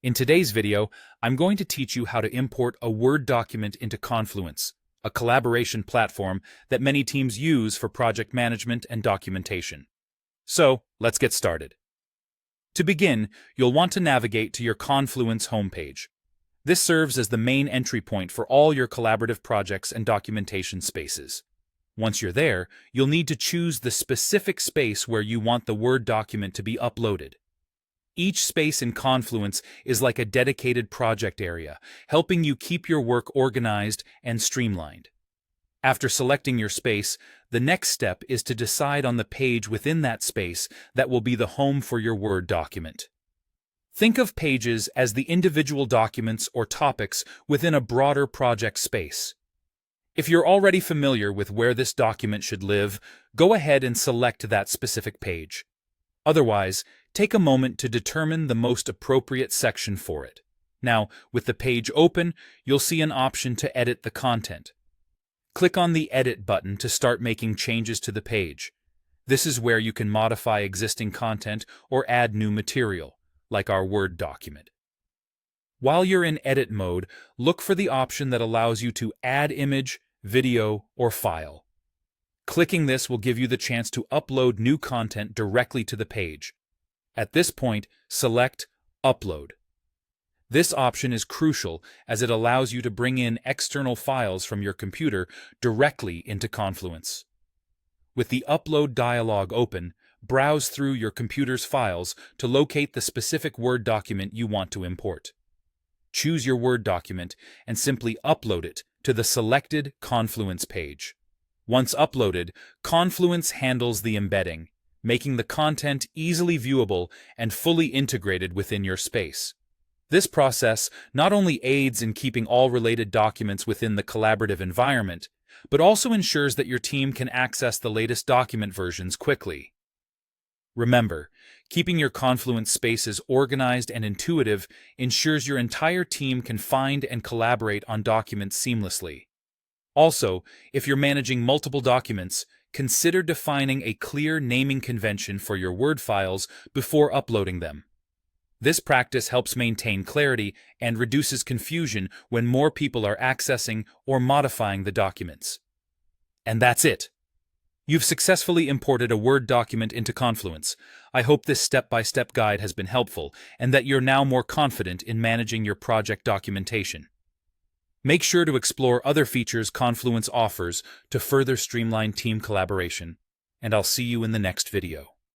In today's video, I'm going to teach you how to import a Word document into Confluence, a collaboration platform that many teams use for project management and documentation. So, let's get started. To begin, you'll want to navigate to your Confluence homepage. This serves as the main entry point for all your collaborative projects and documentation spaces. Once you're there, you'll need to choose the specific space where you want the Word document to be uploaded. Each space in Confluence is like a dedicated project area, helping you keep your work organized and streamlined. After selecting your space, the next step is to decide on the page within that space that will be the home for your Word document. Think of pages as the individual documents or topics within a broader project space. If you're already familiar with where this document should live, go ahead and select that specific page. Otherwise, take a moment to determine the most appropriate section for it. Now, with the page open, you'll see an option to edit the content. Click on the Edit button to start making changes to the page. This is where you can modify existing content or add new material, like our Word document. While you're in edit mode, look for the option that allows you to add image, video, or file. Clicking this will give you the chance to upload new content directly to the page. At this point, select Upload. This option is crucial as it allows you to bring in external files from your computer directly into Confluence. With the Upload dialog open, browse through your computer's files to locate the specific Word document you want to import. Choose your Word document and simply upload it to the selected Confluence page. Once uploaded, Confluence handles the embedding, making the content easily viewable and fully integrated within your space. This process not only aids in keeping all related documents within the collaborative environment, but also ensures that your team can access the latest document versions quickly. Remember, keeping your Confluence spaces organized and intuitive ensures your entire team can find and collaborate on documents seamlessly. Also, if you're managing multiple documents, consider defining a clear naming convention for your Word files before uploading them. This practice helps maintain clarity and reduces confusion when more people are accessing or modifying the documents. And that's it. You've successfully imported a Word document into Confluence. I hope this step-by-step guide has been helpful and that you're now more confident in managing your project documentation. Make sure to explore other features Confluence offers to further streamline team collaboration, and I'll see you in the next video.